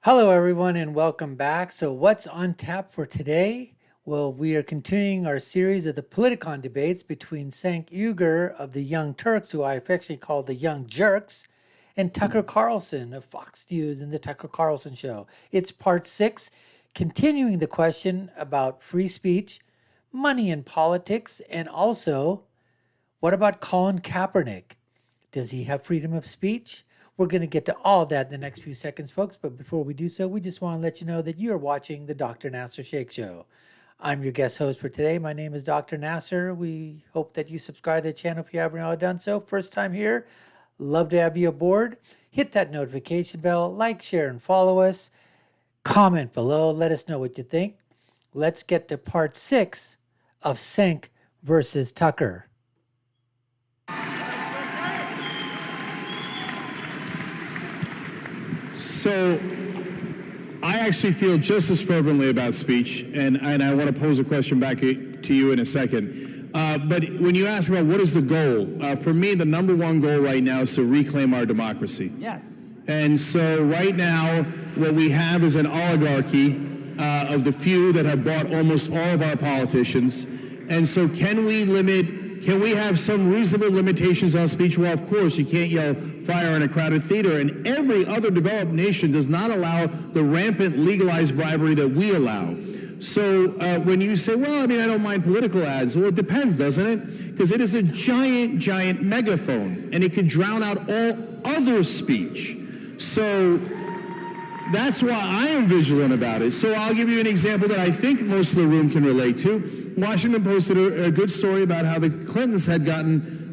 Hello, everyone, and welcome back. So, what's on tap for today? Well, we are continuing our series of the Politicon debates between Cenk Uygur of the Young Turks, who I affectionately call the Young Jerks, and Tucker Carlson of Fox News and the Tucker Carlson Show. It's part 6, continuing the question about free speech, money in politics, and also, what about Colin Kaepernick? Does he have freedom of speech? We're going to get to all that in the next few seconds, folks. But before we do so, we just want to let you know that you're watching the Dr. Nasir Shaikh Show. I'm your guest host for today. My name is Dr. Nasir. We hope that you subscribe to the channel if you haven't already done so. First time here, love to have you aboard. Hit that notification bell, like, share, and follow us. Comment below. Let us know what you think. Let's get to part 6 of Cenk versus Tucker. So I actually feel just as fervently about speech, and I want to pose a question back to you in a second. But when you ask about what is the goal, for me, the number one goal right now is to reclaim our democracy. Yes. And so right now, what we have is an oligarchy of the few that have bought almost all of our politicians. And so can we have some reasonable limitations on speech? Well, of course, you can't yell fire in a crowded theater, and every other developed nation does not allow the rampant legalized bribery that we allow. So when you say, well, I don't mind political ads, well, it depends, doesn't it? Because it is a giant, giant megaphone, and it can drown out all other speech. So that's why I am vigilant about it. So I'll give you an example that I think most of the room can relate to. Washington posted a good story about how the Clintons had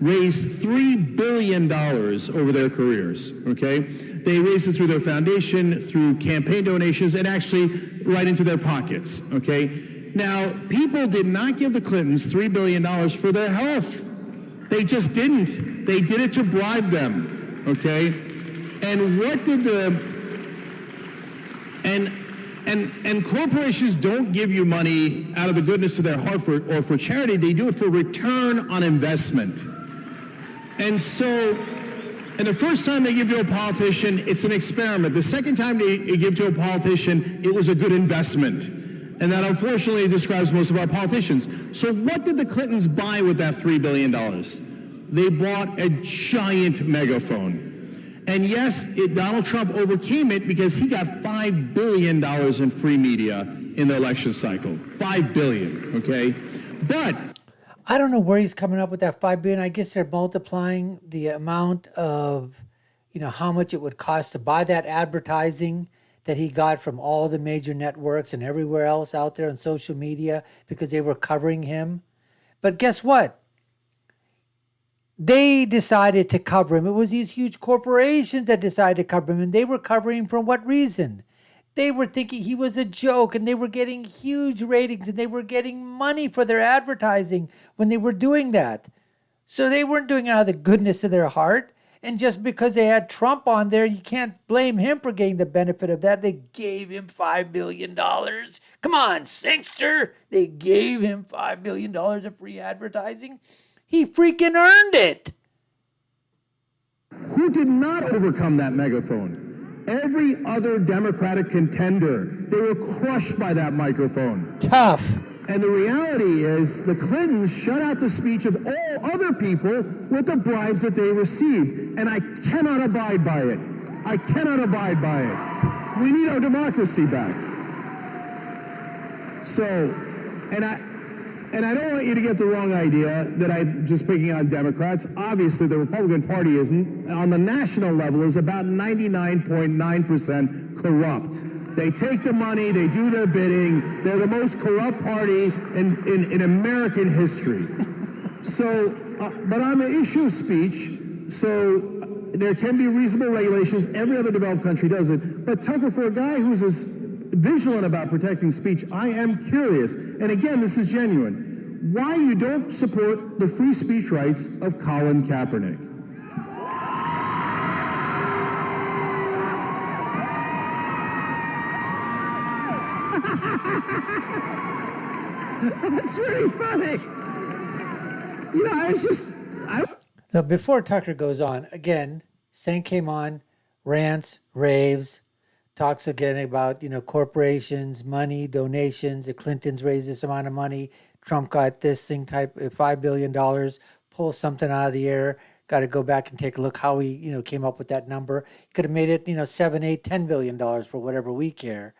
raised $3 billion over their careers, okay? They raised it through their foundation, through campaign donations, and actually right into their pockets, okay? Now, people did not give the Clintons $3 billion for their health. They just didn't. They did it to bribe them, okay? And what did And corporations don't give you money out of the goodness of their heart or for charity. They do it for return on investment. And the first time they give to a politician, it's an experiment. The second time they give to a politician, it was a good investment. And that unfortunately describes most of our politicians. So what did the Clintons buy with that $3 billion? They bought a giant megaphone. And yes, Donald Trump overcame it because he got $5 billion in free media in the election cycle. $5 billion, okay? But I don't know where he's coming up with that $5 billion. I guess they're multiplying the amount of, how much it would cost to buy that advertising that he got from all the major networks and everywhere else out there on social media because they were covering him. But guess what? They decided to cover him. It was these huge corporations that decided to cover him. And they were covering him for what reason? They were thinking he was a joke, and they were getting huge ratings, and they were getting money for their advertising when they were doing that. So they weren't doing it out of the goodness of their heart. And just because they had Trump on there, you can't blame him for getting the benefit of that. They gave him $5 billion. Come on, Cenkster. They gave him $5 billion of free advertising. He freaking earned it. who did not overcome that megaphone? Every other Democratic contender, they were crushed by that microphone. Tough. And the reality is the Clintons shut out the speech of all other people with the bribes that they received. And I cannot abide by it. I cannot abide by it. We need our democracy back. So, and I don't want you to get the wrong idea that I'm just picking on Democrats. Obviously, the Republican Party is, on the national level, is about 99.9% corrupt. They take the money, they do their bidding. They're the most corrupt party in American history. So, but on the issue of speech, so there can be reasonable regulations. Every other developed country does it. But Tucker, for a guy who's as vigilant about protecting speech, I am curious, and again, this is genuine, why you don't support the free speech rights of Colin Kaepernick. That's really funny. You know, So before Tucker goes on, again, Cenk came on, rants, raves, talks again about, corporations, money, donations. The Clintons raised this amount of money. Trump got this thing type $5 billion, pull something out of the air. Got to go back and take a look how he, came up with that number. He could have made it, 7, 8, $10 billion for whatever we care,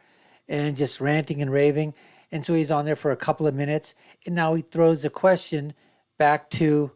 and just ranting and raving. And so he's on there for a couple of minutes, and now he throws the question back to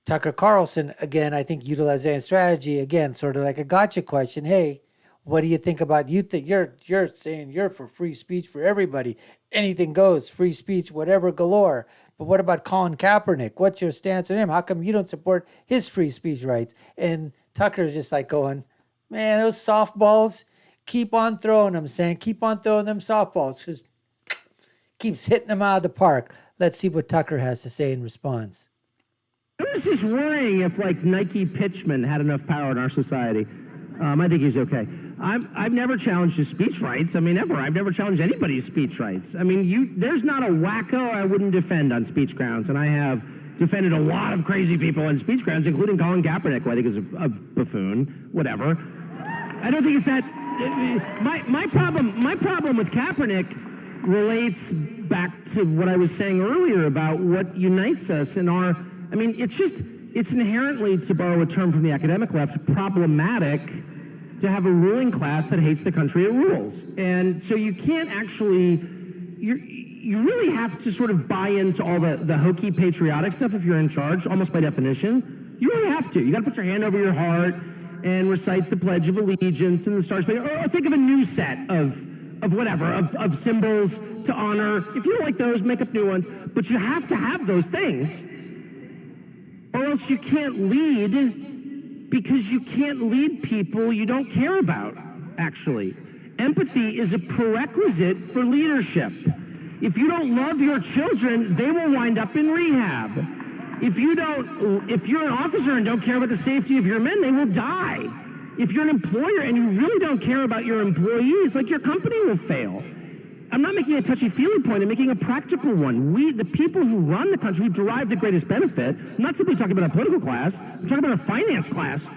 Tucker Carlson again. I think utilizing strategy again, sort of like a gotcha question. Hey, what do you think about you think you're saying you're for free speech for everybody, anything goes, free speech, whatever galore. But what about Colin Kaepernick? What's your stance on him? How come you don't support his free speech rights? And Tucker's just like going, man, those softballs, keep on throwing them, saying keep on throwing them softballs, because keeps hitting them out of the park. Let's see what Tucker has to say in response. I was just worrying if like Nike pitchman had enough power in our society. I think he's okay. I've never challenged his speech rights. I mean, ever. I've never challenged anybody's speech rights. I mean, there's not a wacko I wouldn't defend on speech grounds, and I have defended a lot of crazy people on speech grounds, including Colin Kaepernick, who I think is a buffoon. Whatever. I don't think it's that. My problem with Kaepernick relates back to what I was saying earlier about what unites us in our. I mean, it's inherently, to borrow a term from the academic left, problematic to have a ruling class that hates the country it rules. And so you can't actually, you really have to sort of buy into all the hokey patriotic stuff if you're in charge, almost by definition. You really have to. You got to put your hand over your heart and recite the Pledge of Allegiance and the Star Spangled, or think of a new set of symbols to honor. If you don't like those, make up new ones. But you have to have those things, or else you can't lead, because you can't lead people you don't care about, actually. Empathy is a prerequisite for leadership. If you don't love your children, they will wind up in rehab. If you're an officer and don't care about the safety of your men, they will die. If you're an employer and you really don't care about your employees, like, your company will fail. I'm not making a touchy-feely point. I'm making a practical one. We, the people who run the country, derive the greatest benefit. I'm not simply talking about a political class. I'm talking about a finance class,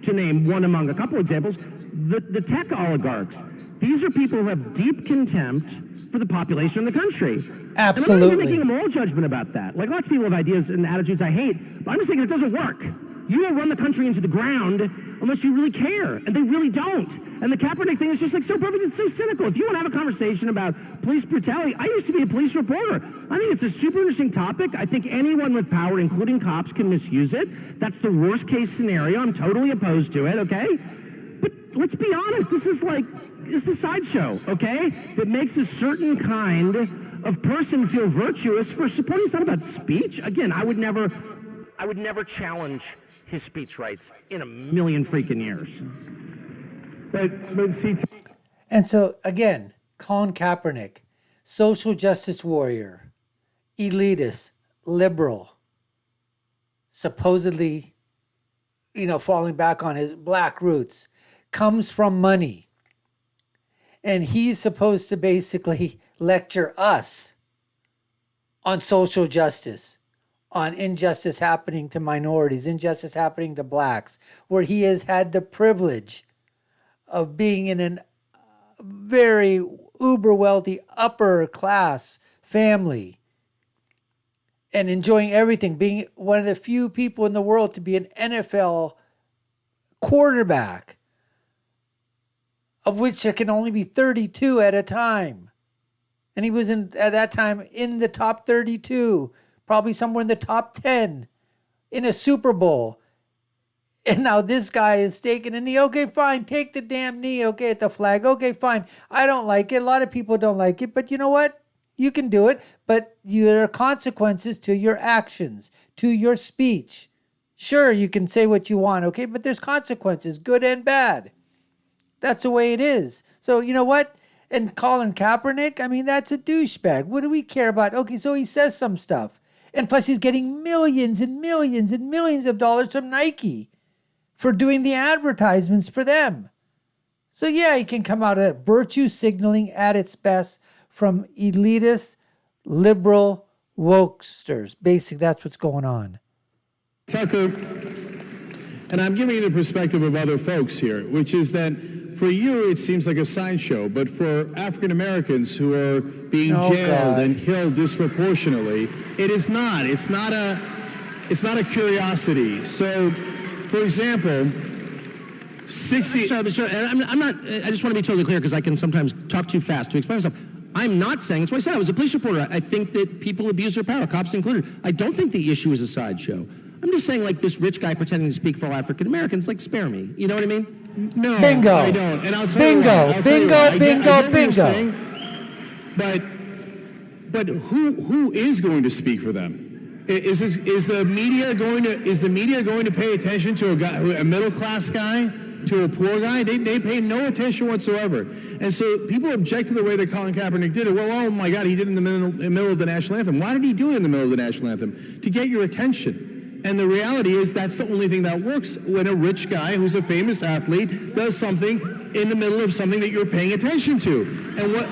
to name one among a couple examples. The tech oligarchs. These are people who have deep contempt for the population of the country. Absolutely. And I'm not even making a moral judgment about that. Like, lots of people have ideas and attitudes I hate, but I'm just saying it doesn't work. You don't run the country into the ground unless you really care, and they really don't. And the Kaepernick thing is just like so perfect, it's so cynical. If you want to have a conversation about police brutality, I used to be a police reporter. I think it's a super interesting topic. I think anyone with power, including cops, can misuse it. That's the worst case scenario. I'm totally opposed to it, okay? But let's be honest, this is a sideshow, okay? That makes a certain kind of person feel virtuous for supporting. It's not about speech. Again, I would never challenge his speech rights in a million freaking years. But see, And so again, Colin Kaepernick, social justice warrior, elitist, liberal, supposedly, falling back on his black roots, comes from money. And he's supposed to basically lecture us on social justice, on injustice happening to minorities, injustice happening to blacks, where he has had the privilege of being in a very uber wealthy upper class family and enjoying everything, being one of the few people in the world to be an NFL quarterback, of which there can only be 32 at a time. And he was at that time in the top 32, probably somewhere in the top 10 in a Super Bowl. And now this guy is taking a knee. Okay, fine. Take the damn knee. Okay, at the flag. Okay, fine. I don't like it. A lot of people don't like it. But you know what? You can do it. But there are consequences to your actions, to your speech. Sure, you can say what you want. Okay, but there's consequences, good and bad. That's the way it is. So you know what? And Colin Kaepernick, I mean, that's a douchebag. What do we care about? Okay, so he says some stuff. And plus he's getting millions and millions and millions of dollars from Nike for doing the advertisements for them. So yeah, he can come out of virtue signaling at its best from elitist, liberal wokesters. Basically, that's what's going on. Tucker, and I'm giving you the perspective of other folks here, which is that for you, it seems like a sideshow, but for African Americans who are being jailed and killed disproportionately, it is not. It's not a curiosity. So, for example, 60. Sorry, I'm not. I just want to be totally clear because I can sometimes talk too fast to explain myself. I'm not saying. That's why I said I was a police reporter. I think that people abuse their power, cops included. I don't think the issue is a sideshow. I'm just saying, like, this rich guy pretending to speak for all African Americans, like, spare me. You know what I mean? No, Bingo. I don't. And I'll tell Bingo. you why. I'll tell you Bingo. why. Bingo. I get what you're Bingo. saying, but who is going to speak for them? Is the media going to pay attention to a middle class guy, to a poor guy? They pay no attention whatsoever. And so people object to the way that Colin Kaepernick did it. Well, oh my God, he did it in the middle of the national anthem. Why did he do it in the middle of the national anthem? To get your attention. And the reality is that's the only thing that works when a rich guy who's a famous athlete does something in the middle of something that you're paying attention to.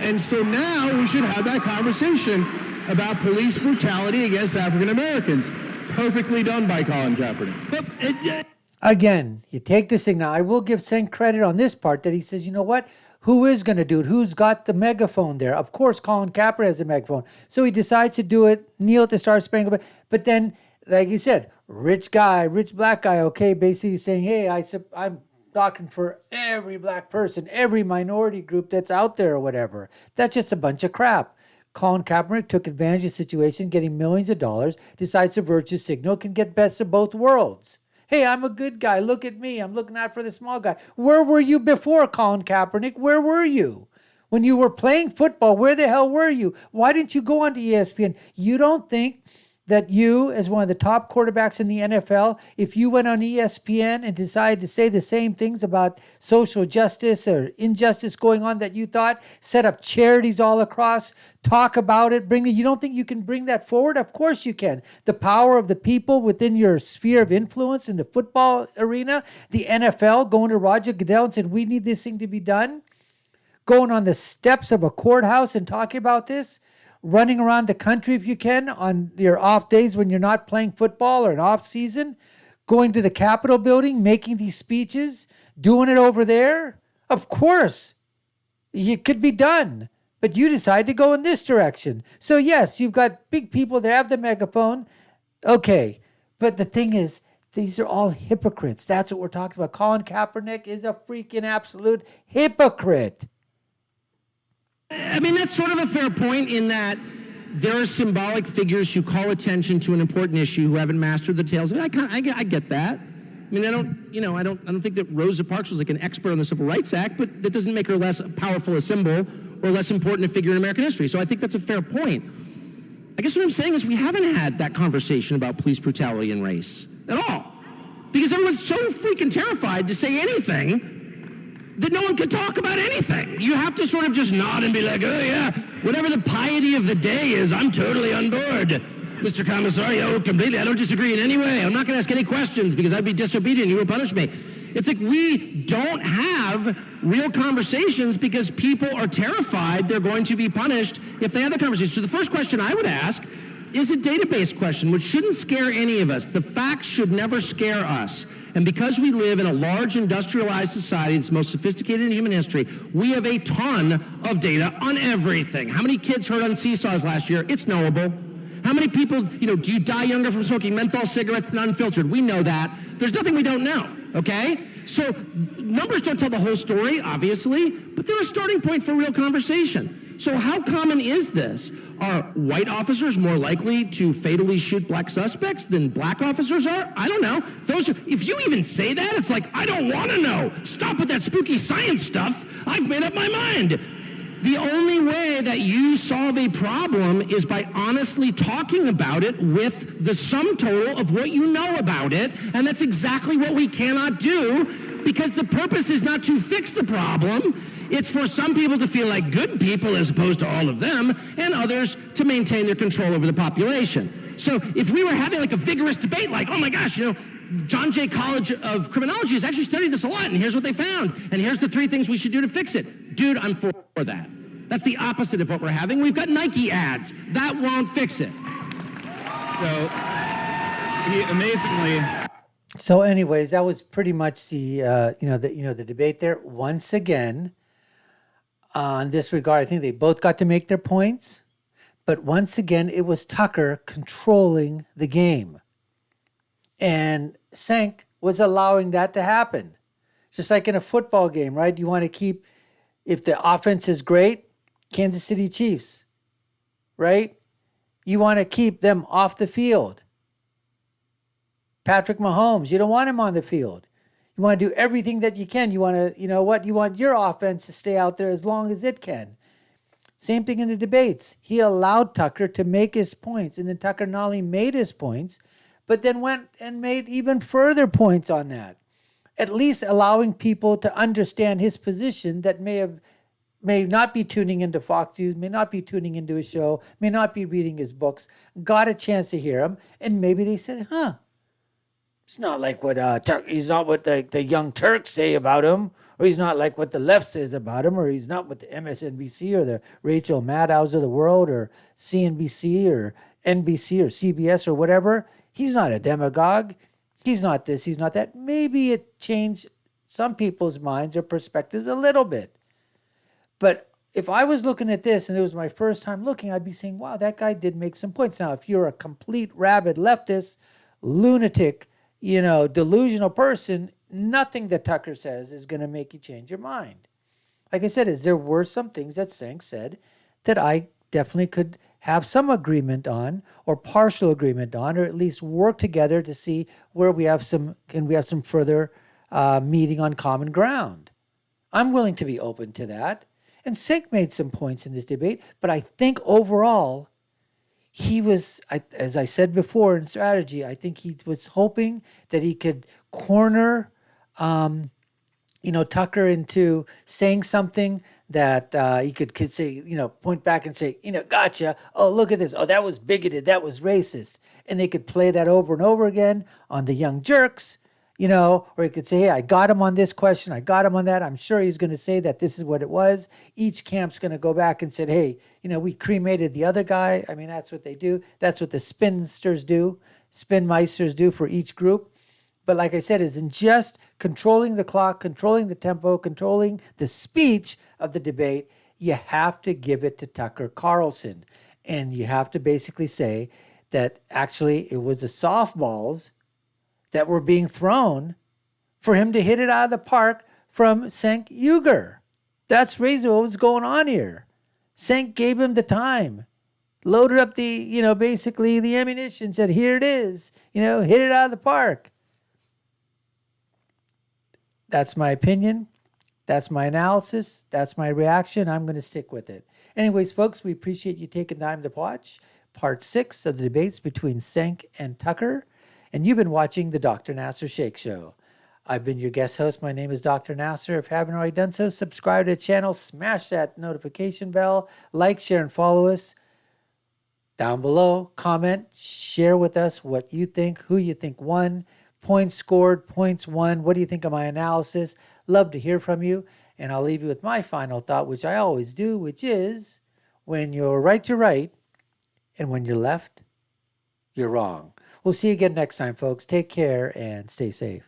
And so now we should have that conversation about police brutality against African Americans. Perfectly done by Colin Kaepernick. Again, you take this thing. Now, I will give Cenk credit on this part that he says, you know what? Who is going to do it? Who's got the megaphone there? Of course, Colin Kaepernick has a megaphone. So he decides to do it, kneel at the Star Spangled Banner. But then, like you said, rich guy, rich black guy, okay, basically saying, hey, I'm talking for every black person, every minority group that's out there or whatever. That's just a bunch of crap. Colin Kaepernick took advantage of the situation, getting millions of dollars, decides to virtue signal, can get best of both worlds. Hey, I'm a good guy. Look at me. I'm looking out for the small guy. Where were you before, Colin Kaepernick? Where were you? When you were playing football, where the hell were you? Why didn't you go onto ESPN? You don't think that you, as one of the top quarterbacks in the NFL, if you went on ESPN and decided to say the same things about social justice or injustice going on that you thought, set up charities all across, talk about it, you don't think you can bring that forward? Of course you can. The power of the people within your sphere of influence in the football arena, the NFL going to Roger Goodell and said, we need this thing to be done. Going on the steps of a courthouse and talking about this. Running around the country if you can on your off days when you're not playing football or an off season, going to the Capitol building, making these speeches, doing it over there. Of course, it could be done, but you decide to go in this direction. So yes, you've got big people that have the megaphone. Okay, but the thing is, these are all hypocrites. That's what we're talking about. Colin Kaepernick is a freaking absolute hypocrite. I mean, that's sort of a fair point in that there are symbolic figures who call attention to an important issue who haven't mastered the details. I get that. I mean, I don't think that Rosa Parks was like an expert on the Civil Rights Act, but that doesn't make her less powerful a symbol or less important a figure in American history. So I think that's a fair point. I guess what I'm saying is we haven't had that conversation about police brutality and race at all, because everyone's so freaking terrified to say anything that no one can talk about anything. You have to sort of just nod and be like, oh yeah, whatever the piety of the day is, I'm totally on board. Mr. Commissary, oh, completely, I don't disagree in any way. I'm not gonna ask any questions because I'd be disobedient, you will punish me. It's like we don't have real conversations because people are terrified they're going to be punished if they have the conversation. So the first question I would ask is a database question, which shouldn't scare any of us. The facts should never scare us. And because we live in a large industrialized society that's the most sophisticated in human history, we have a ton of data on everything. How many kids hurt on seesaws last year? It's knowable. How many people, do you die younger from smoking menthol cigarettes than unfiltered? We know that. There's nothing we don't know, okay? So numbers don't tell the whole story, obviously, but they're a starting point for real conversation. So how common is this? Are white officers more likely to fatally shoot black suspects than black officers are? I don't know. If you even say that, it's like, I don't want to know. Stop with that spooky science stuff. I've made up my mind. The only way that you solve a problem is by honestly talking about it with the sum total of what you know about it, and that's exactly what we cannot do, because the purpose is not to fix the problem. It's for some people to feel like good people as opposed to all of them, and others to maintain their control over the population. So if we were having like a vigorous debate, like, oh my gosh, John Jay College of Criminology has actually studied this a lot, and here's what they found, and here's the 3 things we should do to fix it. Dude, I'm for that. That's the opposite of what we're having. We've got Nike ads. That won't fix it. So, amazingly... So, anyways, that was pretty much the debate there. Once again, in this regard, I think they both got to make their points, but once again, it was Tucker controlling the game, and Cenk was allowing that to happen. Just like in a football game, right? You want to keep, if the offense is great, Kansas City Chiefs, right? You want to keep them off the field. Patrick Mahomes, you don't want him on the field. You want to do everything that you can. You want to, you want your offense to stay out there as long as it can. Same thing in the debates. He allowed Tucker to make his points, and then Tucker not only made his points, but then went and made even further points on that. At least allowing people to understand his position that may not be tuning into Fox News, may not be tuning into his show, may not be reading his books, got a chance to hear him, and maybe they said, it's not like what he's not what the Young Turks say about him, or he's not like what the left says about him, or he's not what the MSNBC or the Rachel Maddows of the world, or CNBC or NBC or CBS or whatever. He's not a demagogue. He's not this, he's not that. Maybe it changed some people's minds or perspectives a little bit. But if I was looking at this and it was my first time looking, I'd be saying, wow, that guy did make some points. Now, if you're a complete rabid leftist, lunatic, delusional person, nothing that Tucker says is going to make you change your mind. Like I said, there were some things that Cenk said that I definitely could have some agreement on, or partial agreement on, or at least work together to see where we have some further meeting on common ground. I'm willing to be open to that. And Cenk made some points in this debate, but I think overall, he was, as I said before in strategy, I think he was hoping that he could corner, Tucker into saying something that he could say, point back and say, gotcha. Oh, look at this. Oh, that was bigoted. That was racist. And they could play that over and over again on the Young Turks, or he could say, hey, I got him on this question. I got him on that. I'm sure he's going to say that this is what it was. Each camp's going to go back and say, hey, we cremated the other guy. I mean, that's what they do. That's what the spinmeisters do for each group. But like I said, isn't just controlling the clock, controlling the tempo, controlling the speech of the debate. You have to give it to Tucker Carlson. And you have to basically say that actually it was the softballs that were being thrown for him to hit it out of the park from Cenk Uygur. That's really what was going on here. Cenk gave him the time, loaded up the, basically the ammunition, said, here it is, hit it out of the park. That's my opinion. That's my analysis. That's my reaction. I'm going to stick with it. Anyways, folks, we appreciate you taking time to watch part 6 of the debates between Cenk and Tucker. And you've been watching the Dr. Nasir Shaikh Show. I've been your guest host. My name is Dr. Nasir. If you haven't already done so, subscribe to the channel, smash that notification bell, like, share, and follow us. Down below, comment, share with us what you think, who you think won, points scored, points won. What do you think of my analysis? Love to hear from you. And I'll leave you with my final thought, which I always do, which is when you're right, you're right. And when you're left, you're wrong. We'll see you again next time, folks. Take care and stay safe.